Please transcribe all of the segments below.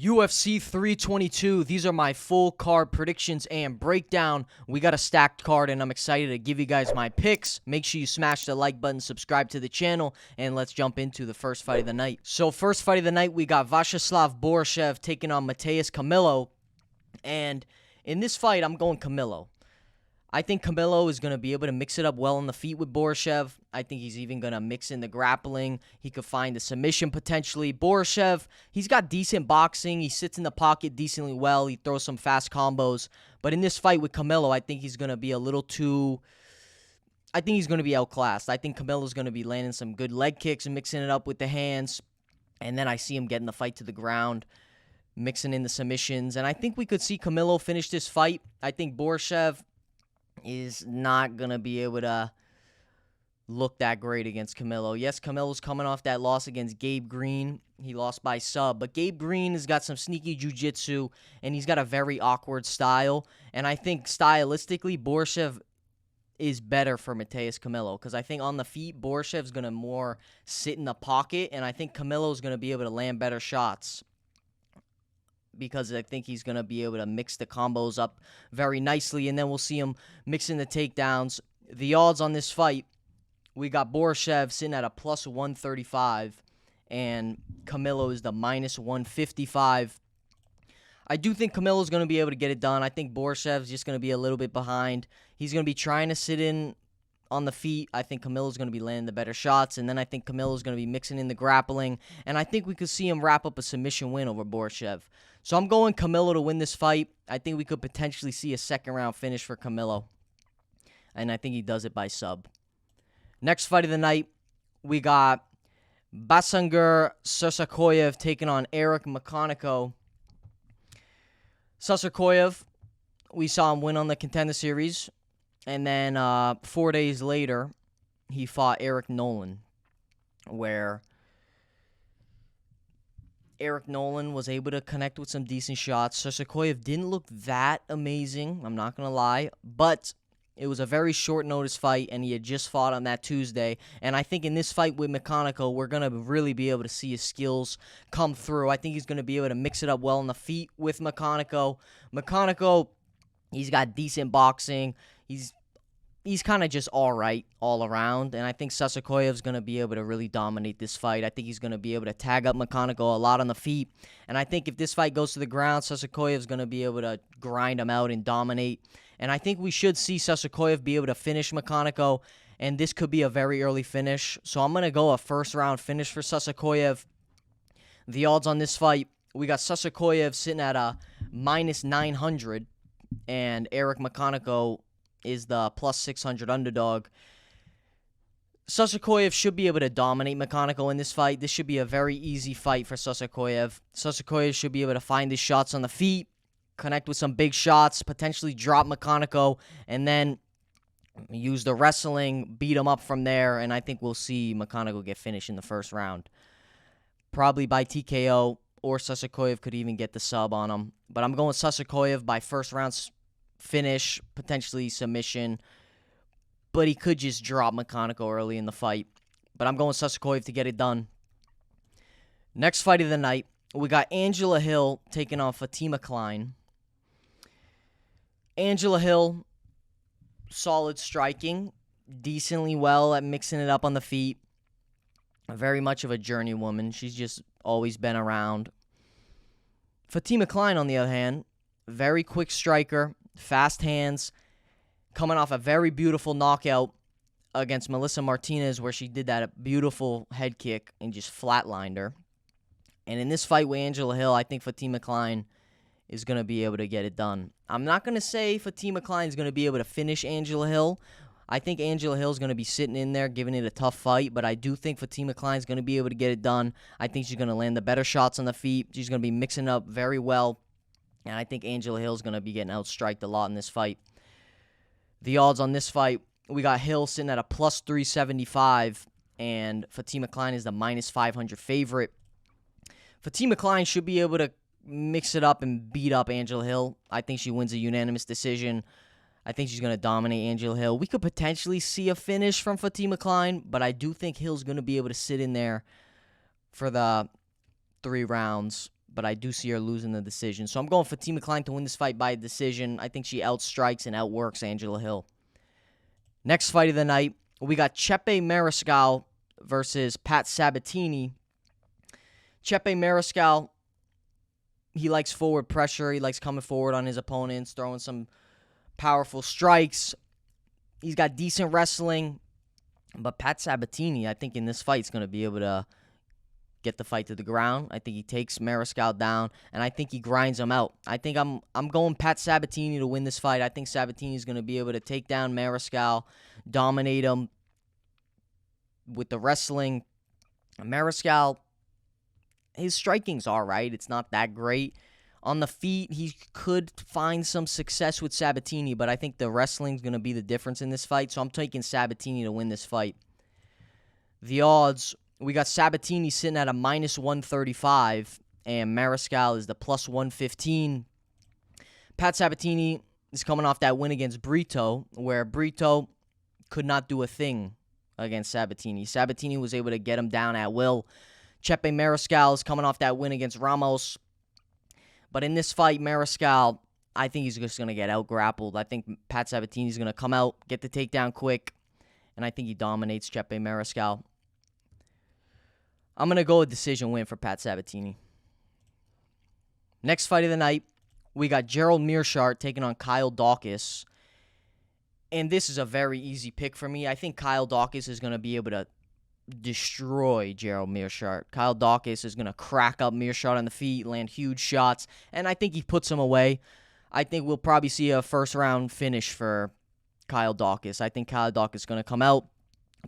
UFC 322, these are my full card predictions and breakdown. We got a stacked card and I'm excited to give you guys my picks. Make sure you smash the like button, subscribe to the channel, and let's jump into the first fight of the night. So first fight of the night, we got Vyacheslav Borshchev taking on Camilo. And in this fight, I'm going Camilo. I think Camilo is going to be able to mix it up well on the feet with Borshchev. I think he's even going to mix in the grappling. He could find the submission potentially. Borshchev, he's got decent boxing. He sits in the pocket decently well. He throws some fast combos. But in this fight with Camilo, I think he's going to be a little too... I think he's going to be outclassed. I think Camilo's going to be landing some good leg kicks and mixing it up with the hands. And then I see him getting the fight to the ground, mixing in the submissions. And I think we could see Camilo finish this fight. I think Borshchev is not going to be able to look that great against Camilo. Yes, Camilo's coming off that loss against Gabe Green. He lost by sub, but Gabe Green has got some sneaky jiu-jitsu, and he's got a very awkward style. And I think stylistically, Borshchev is better for Camilo, because I think on the feet, Borshchev's going to more sit in the pocket, and I think Camilo's going to be able to land better shots, because I think he's going to be able to mix the combos up very nicely, and then we'll see him mixing the takedowns. The odds on this fight, we got Borshchev sitting at a plus 135, and Camilo is the minus 155. I do think Camilo's going to be able to get it done. I think Borshchev's just going to be a little bit behind. He's going to be trying to sit in on the feet. I think Camilo's going to be landing the better shots, and then I think Camilo's going to be mixing in the grappling, and I think we could see him wrap up a submission win over Borshchev. So I'm going Camilo to win this fight. I think we could potentially see a second-round finish for Camilo, and I think he does it by sub. Next fight of the night, we got Basangur Susurkaev taking on McConico. Susurkaev, we saw him win on the Contender Series, and then 4 days later, he fought Eric Nolan, where Eric Nolan was able to connect with some decent shots. Susurkaev didn't look that amazing, I'm not going to lie, but it was a very short notice fight, and he had just fought on that Tuesday. And I think in this fight with McConico, we're going to really be able to see his skills come through. I think he's going to be able to mix it up well on the feet with McConico. McConico, he's got decent boxing. He's kind of just all right all around, and I think Susurkaev's going to be able to really dominate this fight. I think he's going to be able to tag up McConico a lot on the feet, and I think if this fight goes to the ground, Susurkaev's going to be able to grind him out and dominate, and I think we should see Susurkaev be able to finish McConico, and this could be a very early finish, so I'm going to go a first-round finish for Susurkaev. The odds on this fight, we got Susurkaev sitting at a minus 900, and Eric McConico is the plus 600 underdog. Susurkaev should be able to dominate McConico in this fight. This should be a very easy fight for Susurkaev. Susurkaev should be able to find his shots on the feet, connect with some big shots, potentially drop McConico, and then use the wrestling, beat him up from there, and I think we'll see McConico get finished in the first round. Probably by TKO, or Susurkaev could even get the sub on him. But I'm going Susurkaev by first round finish, potentially submission, but he could just drop McConico early in the fight. But I'm going Susurkaev to get it done. Next fight of the night, we got Angela Hill taking on Kline. Angela Hill, solid striking, decently well at mixing it up on the feet. Very much of a journeywoman. She's just always been around. Kline, on the other hand, very quick striker, fast hands, coming off a very beautiful knockout against Melissa Martinez, where she did that beautiful head kick and just flatlined her. And in this fight with Angela Hill, I think Kline is going to be able to get it done. I'm not going to say Kline is going to be able to finish Angela Hill. I think Angela Hill is going to be sitting in there giving it a tough fight, but I do think Kline is going to be able to get it done. I think she's going to land the better shots on the feet. She's going to be mixing up very well. And I think Angela Hill's going to be getting outstriked a lot in this fight. The odds on this fight, we got Hill sitting at a plus 375, and Kline is the minus 500 favorite. Kline should be able to mix it up and beat up Angela Hill. I think she wins a unanimous decision. I think she's going to dominate Angela Hill. We could potentially see a finish from Kline, but I do think Hill's going to be able to sit in there for the 3 rounds. but I do see her losing the decision. So I'm going for Team Kline to win this fight by decision. I think she outstrikes and outworks Angela Hill. Next fight of the night, we got Chepe Mariscal versus Pat Sabatini. Chepe Mariscal, he likes forward pressure. He likes coming forward on his opponents, throwing some powerful strikes. He's got decent wrestling. But Pat Sabatini, I think in this fight, is going to be able to get the fight to the ground. I think he takes Mariscal down, and I think he grinds him out. I think I'm going Pat Sabatini to win this fight. I think Sabatini is going to be able to take down Mariscal, dominate him with the wrestling. Mariscal, his striking's all right. It's not that great. On the feet, he could find some success with Sabatini, but I think the wrestling's going to be the difference in this fight, so I'm taking Sabatini to win this fight. The odds, we got Sabatini sitting at a -135, and Mariscal is the +115. Pat Sabatini is coming off that win against Brito, where Brito could not do a thing against Sabatini. Sabatini was able to get him down at will. Chepe Mariscal is coming off that win against Ramos. But in this fight, Mariscal, I think he's just going to get out-grappled. I think Pat Sabatini is going to come out, get the takedown quick, and I think he dominates Chepe Mariscal. I'm going to go a decision win for Pat Sabatini. Next fight of the night, we got Gerald Meerschaert taking on Kyle Daukaus. And this is a very easy pick for me. I think Kyle Daukaus is going to be able to destroy Gerald Meerschaert. Kyle Daukaus is going to crack up Meerschaert on the feet, land huge shots, and I think he puts him away. I think we'll probably see a first-round finish for Kyle Daukaus. I think Kyle Daukaus is going to come out,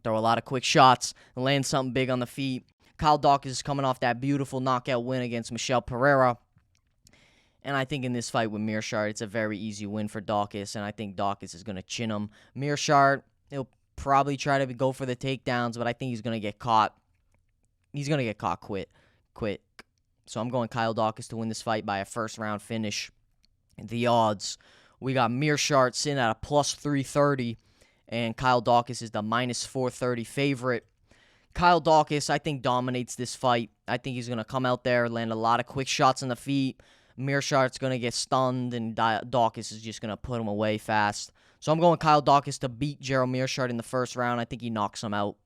throw a lot of quick shots, land something big on the feet. Kyle Daukaus is coming off that beautiful knockout win against Michel Pereira, and I think in this fight with Meerschaert, it's a very easy win for Daukaus, and I think Daukaus is going to chin him. Meerschaert, he'll probably try to go for the takedowns, but I think he's going to get caught. He's going to get caught quick. So I'm going Kyle Daukaus to win this fight by a first-round finish. The odds, we got Meerschaert sitting at a +330, and Kyle Daukaus is the -430 favorite. Kyle Daukaus, I think, dominates this fight. I think he's going to come out there, land a lot of quick shots on the feet. Meerschaert's going to get stunned, and Daukaus is just going to put him away fast. So I'm going Kyle Daukaus to beat Gerald Meerschaert in the first round. I think he knocks him out.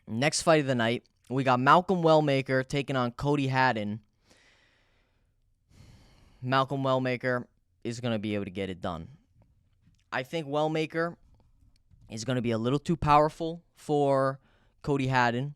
Next fight of the night, we got Malcolm Wellmaker taking on Cody Haddon. Malcolm Wellmaker is going to be able to get it done. I think Wellmaker is going to be a little too powerful for Cody Haddon.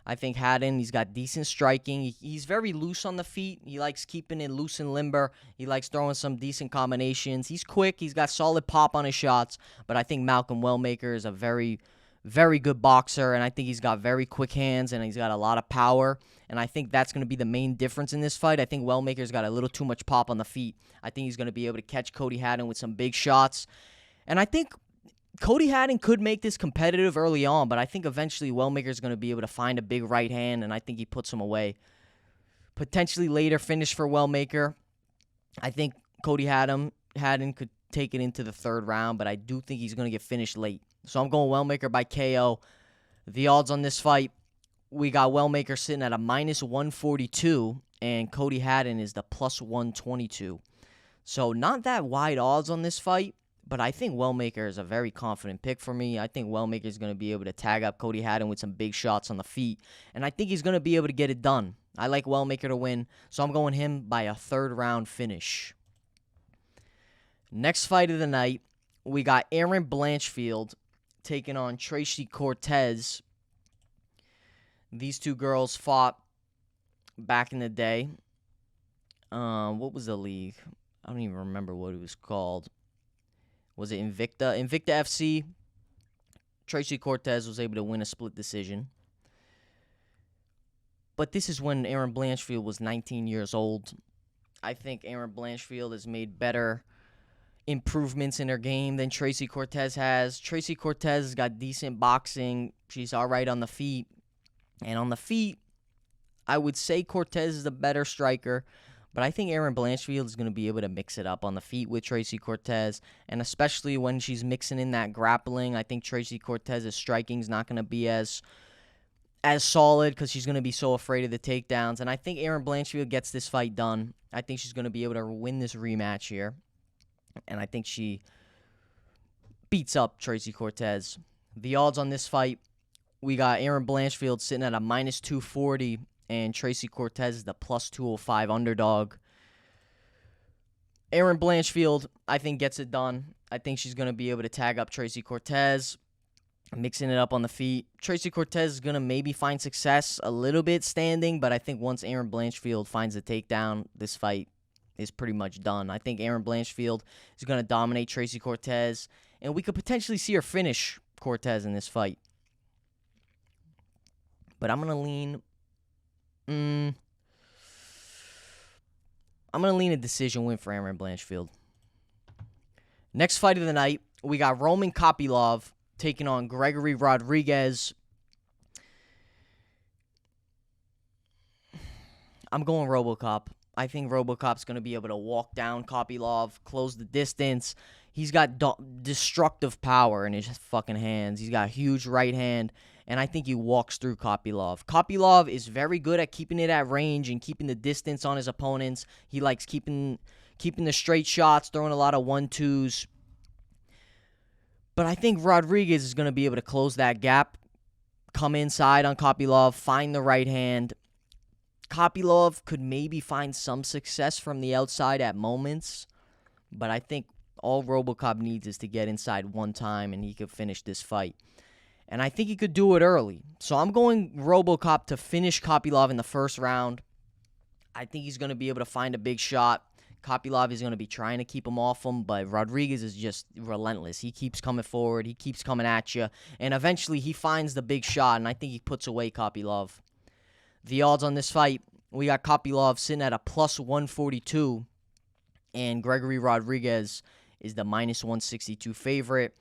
I think Haddon, he's got decent striking. He's very loose on the feet. He likes keeping it loose and limber. He likes throwing some decent combinations. He's quick. He's got solid pop on his shots. But I think Malcolm Wellmaker is a very, very good boxer, and I think he's got very quick hands, and he's got a lot of power. And I think that's going to be the main difference in this fight. I think Wellmaker's got a little too much pop on the feet. I think he's going to be able to catch Cody Haddon with some big shots. And I think Cody Haddon could make this competitive early on, but I think eventually Wellmaker's going to be able to find a big right hand, and I think he puts him away. Potentially later finish for Wellmaker. I think Cody Haddon could take it into the third round, but I do think he's going to get finished late. So I'm going Wellmaker by KO. The odds on this fight, we got Wellmaker sitting at a -142, and Cody Haddon is the +122. So not that wide odds on this fight. But I think Wellmaker is a very confident pick for me. I think Wellmaker is going to be able to tag up Cody Haddon with some big shots on the feet. And I think he's going to be able to get it done. I like Wellmaker to win, so I'm going him by a third-round finish. Next fight of the night, we got Erin Blanchfield taking on Tracy Cortez. These two girls fought back in the day. What was the league? I don't even remember what it was called. Was it Invicta? Invicta FC. Tracy Cortez was able to win a split decision. But this is when Erin Blanchfield was 19 years old. I think Erin Blanchfield has made better improvements in her game than Tracy Cortez has. Tracy Cortez has got decent boxing. She's all right on the feet. And on the feet, I would say Cortez is the better striker. But I think Erin Blanchfield is going to be able to mix it up on the feet with Tracy Cortez. And especially when she's mixing in that grappling, I think Tracy Cortez's striking is not going to be as as solid because she's going to be so afraid of the takedowns. And I think Erin Blanchfield gets this fight done. I think she's going to be able to win this rematch here. And I think she beats up Tracy Cortez. The odds on this fight, we got Erin Blanchfield sitting at a -240, and Tracy Cortez is the +205 underdog. Erin Blanchfield, I think, gets it done. I think she's going to be able to tag up Tracy Cortez, mixing it up on the feet. Tracy Cortez is going to maybe find success a little bit standing, but I think once Erin Blanchfield finds the takedown, this fight is pretty much done. I think Erin Blanchfield is going to dominate Tracy Cortez, and we could potentially see her finish Cortez in this fight. But I'm going to lean... I'm going to lean a decision win for Erin Blanchfield. Next fight of the night, we got Roman Kopylov taking on Gregory Rodrigues. I'm going RoboCop. I think RoboCop's going to be able to walk down Kopylov, close the distance. He's got destructive power in his fucking hands. He's got a huge right hand, and I think he walks through Kopylov. Kopylov is very good at keeping it at range and keeping the distance on his opponents. He likes keeping the straight shots, throwing a lot of 1-2s. But I think Rodrigues is going to be able to close that gap, come inside on Kopylov, find the right hand. Kopylov could maybe find some success from the outside at moments, but I think all RoboCop needs is to get inside one time and he could finish this fight. And I think he could do it early. So I'm going RoboCop to finish Kopylov in the first round. I think he's going to be able to find a big shot. Kopylov is going to be trying to keep him off him, but Rodrigues is just relentless. He keeps coming forward. He keeps coming at you. And eventually he finds the big shot, and I think he puts away Kopylov. The odds on this fight, we got Kopylov sitting at a +142, and Gregory Rodrigues is the -162 favorite.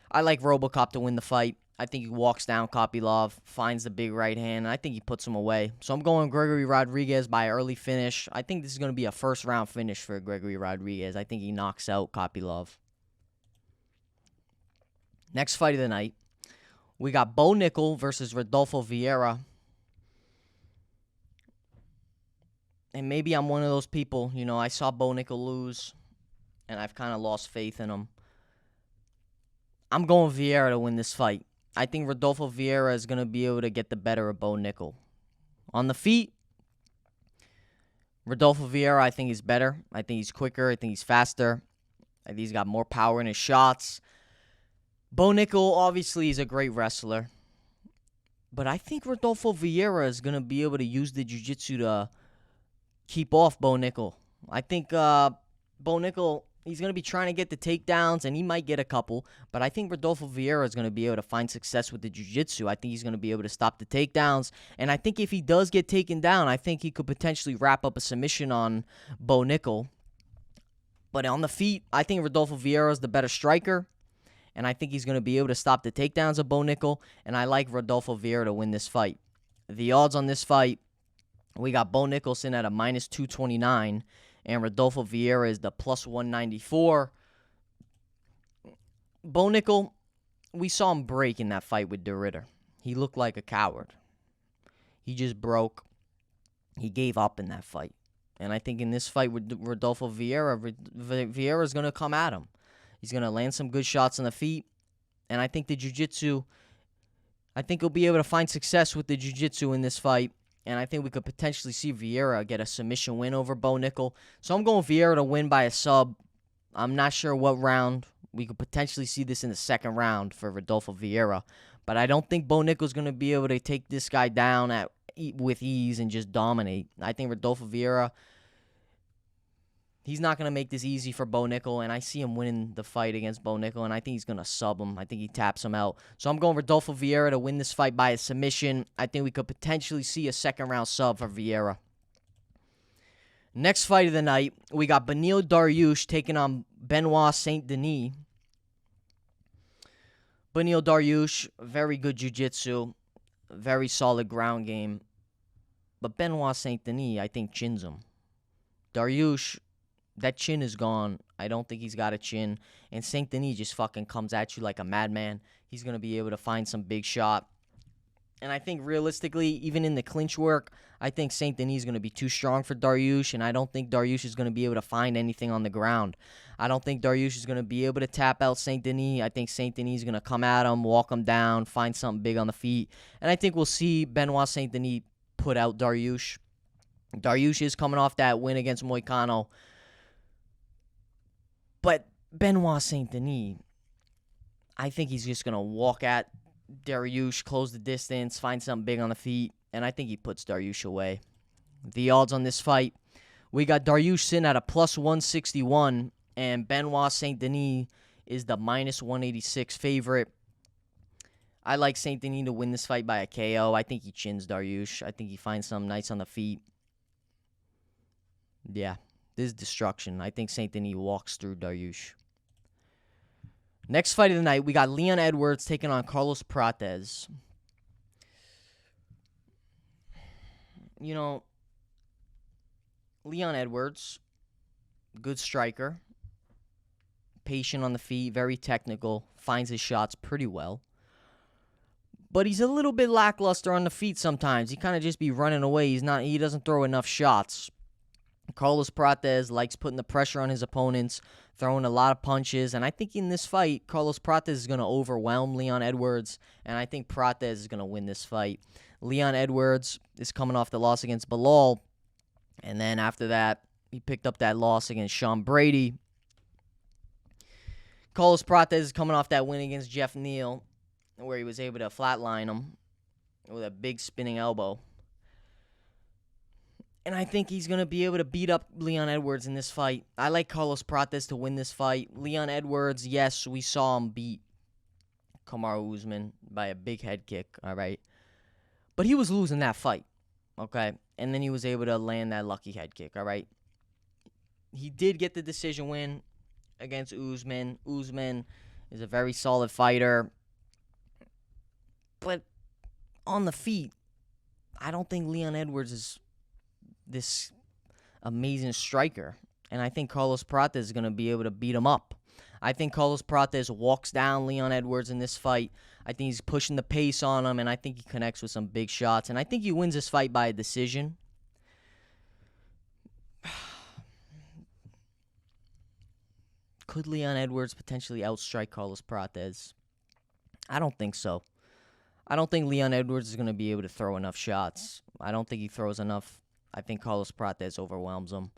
I like RoboCop to win the fight. I think he walks down Kopylov, finds the big right hand, and I think he puts him away. So I'm going Gregory Rodrigues by early finish. I think this is going to be a first-round finish for Gregory Rodrigues. I think he knocks out Kopylov. Next fight of the night, we got Bo Nickal versus Rodolfo Vieira. And maybe I'm one of those people, you know, I saw Bo Nickal lose, and I've kind of lost faith in him. I'm going Vieira to win this fight. I think Rodolfo Vieira is going to be able to get the better of Bo Nickal. On the feet, Rodolfo Vieira, I think, is better. I think he's quicker. I think he's faster. I think he's got more power in his shots. Bo Nickal, obviously, is a great wrestler. But I think Rodolfo Vieira is going to be able to use the jiu-jitsu to keep off Bo Nickal. I think Bo Nickal, he's going to be trying to get the takedowns, and he might get a couple. But I think Rodolfo Vieira is going to be able to find success with the jiu-jitsu. I think he's going to be able to stop the takedowns. And I think if he does get taken down, I think he could potentially wrap up a submission on Bo Nickal. But on the feet, I think Rodolfo Vieira is the better striker. And I think he's going to be able to stop the takedowns of Bo Nickal. And I like Rodolfo Vieira to win this fight. The odds on this fight, we got Bo Nickal sitting at a -229. And Rodolfo Vieira is the +194. Bo Nickal, we saw him break in that fight with DeRitter. He looked like a coward. He just broke. He gave up in that fight. And I think in this fight with Rodolfo Vieira, Vieira is going to come at him. He's going to land some good shots on the feet. And I think the jiu-jitsu, I think he'll be able to find success with the jiu-jitsu in this fight. And I think we could potentially see Vieira get a submission win over Bo Nickal. So I'm going Vieira to win by a sub. I'm not sure what round. We could potentially see this in the second round for Rodolfo Vieira. But I don't think Bo Nickal's going to be able to take this guy down with ease and just dominate. I think Rodolfo Vieira, he's not going to make this easy for Bo Nickal, and I see him winning the fight against Bo Nickal, and I think he's going to sub him. I think he taps him out. So I'm going Rodolfo Vieira to win this fight by a submission. I think we could potentially see a second-round sub for Vieira. Next fight of the night, we got Beneil Dariush taking on Benoit Saint-Denis. Beneil Dariush, very good jiu-jitsu, very solid ground game. But Benoit Saint-Denis, I think, chins him. Dariush, that chin is gone. I don't think he's got a chin. And Saint-Denis just fucking comes at you like a madman. He's going to be able to find some big shot. And I think realistically, even in the clinch work, I think Saint Denis is going to be too strong for Dariush, and I don't think Dariush is going to be able to find anything on the ground. I don't think Dariush is going to be able to tap out Saint Denis. I think Saint Denis is going to come at him, walk him down, find something big on the feet. And I think we'll see Benoit Saint Denis put out Dariush. Dariush is coming off that win against Moicano. But Benoit Saint Denis, I think he's just going to walk at Dariush, close the distance, find something big on the feet, and I think he puts Dariush away. The odds on this fight, we got Dariush sitting at a plus 161, and Benoit Saint Denis is the minus 186 favorite. I like Saint Denis to win this fight by a KO. I think he chins Dariush. I think he finds something nice on the feet. Yeah, this is destruction. I think Saint Denis walks through Dariush. Next fight of the night, we got Leon Edwards taking on Carlos Prates. You know, Leon Edwards, good striker, patient on the feet, very technical, finds his shots pretty well. But he's a little bit lackluster on the feet sometimes. He kind of just be running away. He doesn't throw enough shots. Carlos Prates likes putting the pressure on his opponents, throwing a lot of punches, and I think in this fight, Carlos Prates is going to overwhelm Leon Edwards, and I think Prates is going to win this fight. Leon Edwards is coming off the loss against Bilal, and then after that, he picked up that loss against Sean Brady. Carlos Prates is coming off that win against Jeff Neal, where he was able to flatline him with a big spinning elbow. And I think he's going to be able to beat up Leon Edwards in this fight. I like Carlos Prates to win this fight. Leon Edwards, yes, we saw him beat Kamaru Usman by a big head kick, all right? But he was losing that fight, okay? And then he was able to land that lucky head kick, all right? He did get the decision win against Usman. Usman is a very solid fighter. But on the feet, I don't think Leon Edwards is this amazing striker, and I think Carlos Prates is going to be able to beat him up. I think Carlos Prates walks down Leon Edwards in this fight. I think he's pushing the pace on him, and I think he connects with some big shots, and I think he wins this fight by a decision. Could Leon Edwards potentially outstrike Carlos Prates? I don't think so. I don't think Leon Edwards is going to be able to throw enough shots. I don't think he throws enough. I think Carlos Prates overwhelms him.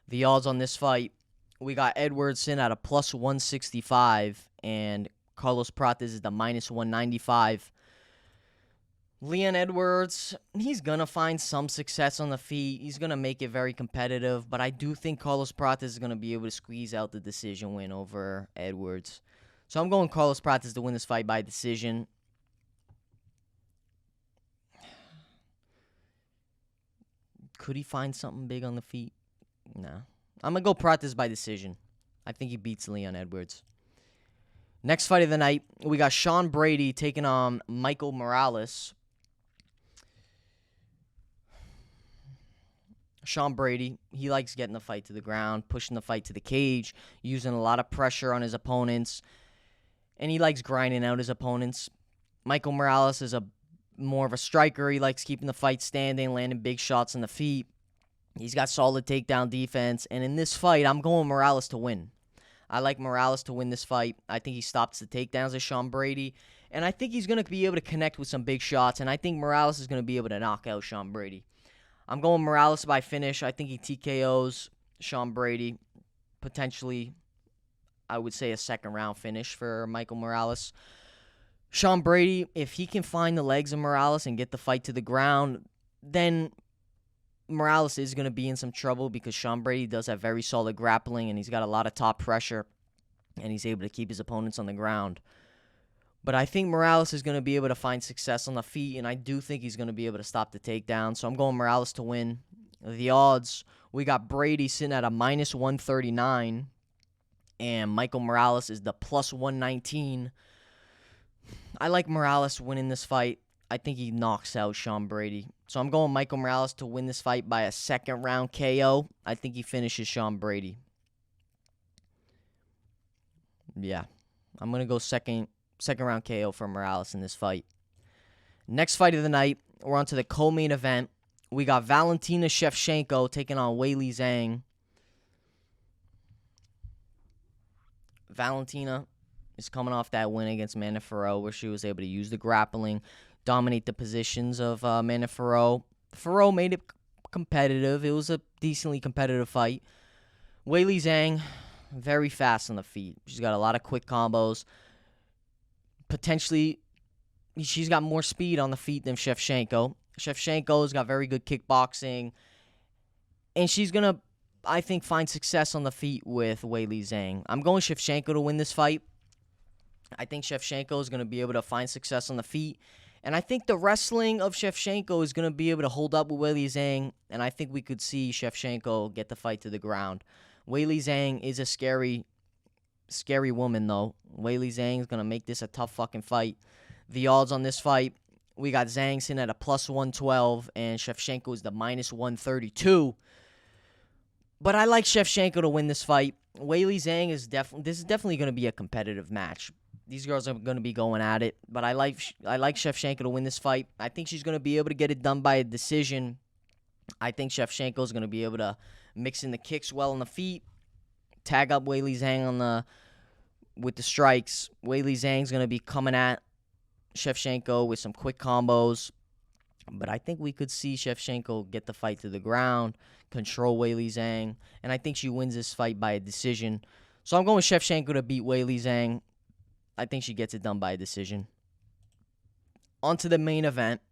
The odds on this fight, we got Edwards in at a plus 165, and Carlos Prates is the minus 195. Leon Edwards, he's going to find some success on the feet. He's going to make it very competitive, but I do think Carlos Prates is going to be able to squeeze out the decision win over Edwards. So I'm going Carlos Prates to win this fight by decision. Could he find something big on the feet? No. I'm going to go Prates by decision. I think he beats Leon Edwards. Next fight of the night, we got Sean Brady taking on Michael Morales. Sean Brady, he likes getting the fight to the ground, pushing the fight to the cage, using a lot of pressure on his opponents, and he likes grinding out his opponents. Michael Morales is more of a striker. He likes keeping the fight standing, landing big shots on the feet. He's got solid takedown defense, and in this fight, I'm going Morales to win. I like Morales to win this fight. I think he stops the takedowns of Sean Brady, and I think he's going to be able to connect with some big shots, and I think Morales is going to be able to knock out Sean Brady. I'm going Morales by finish. I think he TKOs Sean Brady. Potentially, I would say a second-round finish for Michael Morales. Sean Brady, if he can find the legs of Morales and get the fight to the ground, then Morales is going to be in some trouble because Sean Brady does have very solid grappling, and he's got a lot of top pressure, and he's able to keep his opponents on the ground. But I think Morales is going to be able to find success on the feet, and I do think he's going to be able to stop the takedown. So I'm going Morales to win. The odds, we got Brady sitting at a minus 139, and Michael Morales is the plus 119. I like Morales winning this fight. I think he knocks out Sean Brady. So I'm going Michael Morales to win this fight by a second-round KO. I think he finishes Sean Brady. Yeah. I'm going to go second-round KO for Morales in this fight. Next fight of the night, we're on to the co-main event. We got Valentina Shevchenko taking on Weili Zhang. Valentina is coming off that win against Mana Ferro, where she was able to use the grappling, dominate the positions of Mana Ferro. Ferro made it competitive. It was a decently competitive fight. Weili Zhang, very fast on the feet. She's got a lot of quick combos. Potentially, she's got more speed on the feet than Shevchenko. Shevchenko's got very good kickboxing. And she's going to, I think, find success on the feet with Weili Zhang. I'm going Shevchenko to win this fight. I think Shevchenko is going to be able to find success on the feet. And I think the wrestling of Shevchenko is going to be able to hold up with Weili Zhang. And I think we could see Shevchenko get the fight to the ground. Weili Zhang is a scary woman, though. Weili Zhang is going to make this a tough fucking fight. The odds on this fight, we got Zhang sitting at a plus 112, and Shevchenko is the minus 132. But I like Shevchenko to win this fight. Weili Zhang is definitely going to be a competitive match. These girls are going to be going at it, but I like Shevchenko to win this fight. I think she's going to be able to get it done by a decision. I think Shevchenko is going to be able to mix in the kicks well on the feet, tag up Weili Zhang with the strikes. Weili Zhang's going to be coming at Shevchenko with some quick combos, but I think we could see Shevchenko get the fight to the ground, control Weili Zhang, and I think she wins this fight by a decision. So I'm going with Shevchenko to beat Weili Zhang. I think she gets it done by a decision. On to the main event.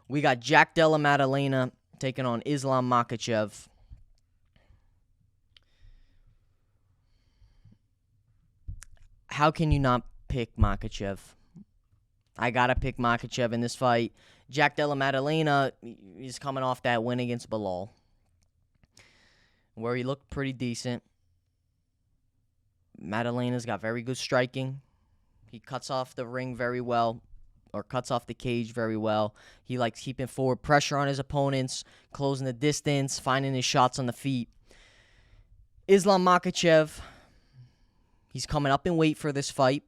We got Jack Della Maddalena taking on Islam Makhachev. How can you not pick Makhachev? I got to pick Makhachev in this fight. Jack Della Maddalena is coming off that win against Belal, where he looked pretty decent. Maddalena's got very good striking. He cuts off the ring very well, or cuts off the cage very well. He likes keeping forward pressure on his opponents, closing the distance, finding his shots on the feet. Islam Makhachev, he's coming up in weight for this fight.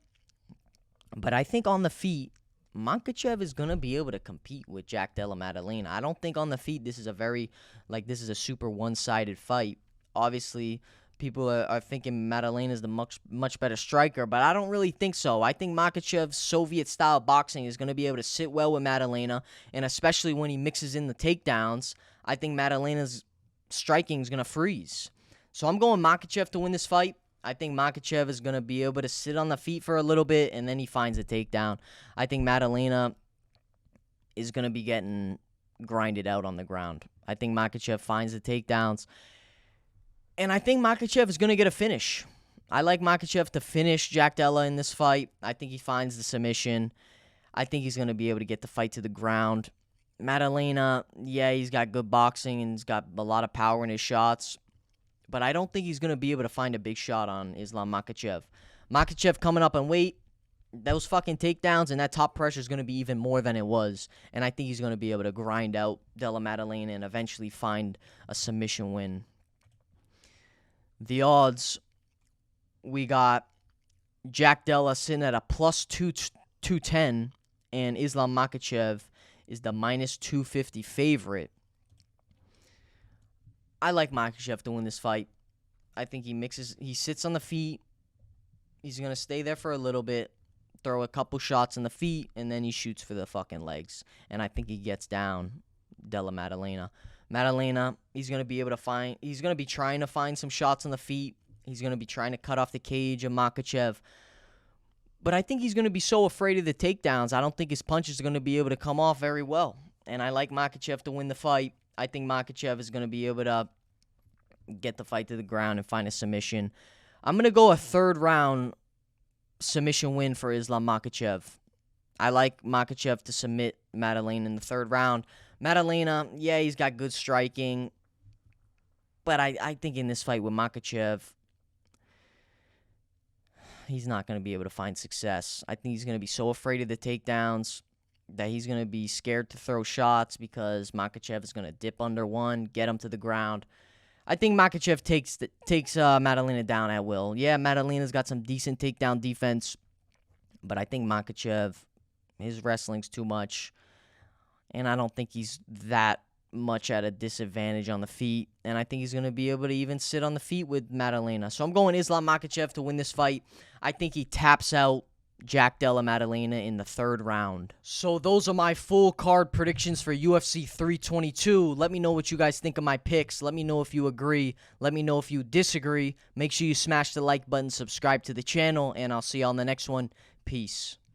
But I think on the feet, Makhachev is going to be able to compete with Jack Della Maddalena. I don't think on the feet this is a super one-sided fight. Obviously, people are thinking Maddalena is the much better striker, but I don't really think so. I think Makhachev's Soviet-style boxing is going to be able to sit well with Maddalena, and especially when he mixes in the takedowns, I think Maddalena's striking is going to freeze. So I'm going Makhachev to win this fight. I think Makhachev is going to be able to sit on the feet for a little bit, and then he finds a takedown. I think Maddalena is going to be getting grinded out on the ground. I think Makhachev finds the takedowns. And I think Makhachev is going to get a finish. I like Makhachev to finish Jack Della in this fight. I think he finds the submission. I think he's going to be able to get the fight to the ground. Maddalena, yeah, he's got good boxing and he's got a lot of power in his shots. But I don't think he's going to be able to find a big shot on Islam Makhachev. Makhachev coming up in weight. Those fucking takedowns and that top pressure is going to be even more than it was. And I think he's going to be able to grind out Della Maddalena and eventually find a submission win. The odds, we got Jack Della sitting at a plus 210, and Islam Makhachev is the minus 250 favorite. I like Makhachev to win this fight. I think he sits on the feet. He's going to stay there for a little bit, throw a couple shots in the feet, and then he shoots for the fucking legs. And I think he gets down Della Maddalena. Maddalena, he's going to be trying to find some shots on the feet. He's going to be trying to cut off the cage of Makhachev. But I think he's going to be so afraid of the takedowns, I don't think his punches are going to be able to come off very well. And I like Makhachev to win the fight. I think Makhachev is going to be able to get the fight to the ground and find a submission. I'm going to go a third-round submission win for Islam Makhachev. I like Makhachev to submit Maddalena in the third round. Maddalena, yeah, he's got good striking. But I think in this fight with Makhachev, he's not going to be able to find success. I think he's going to be so afraid of the takedowns that he's going to be scared to throw shots because Makhachev is going to dip under one, get him to the ground. I think Makhachev takes Maddalena down at will. Yeah, Maddalena's got some decent takedown defense, but I think Makhachev, his wrestling's too much. and I don't think he's that much at a disadvantage on the feet, and I think he's going to be able to even sit on the feet with Maddalena. So I'm going Islam Makhachev to win this fight. I think he taps out Jack Della Maddalena in the 3rd round. So those are my full card predictions for UFC 322. Let me know what you guys think of my picks. Let me know if you agree. Let me know if you disagree. Make sure you smash the like button, subscribe to the channel, and I'll see you on the next one. Peace.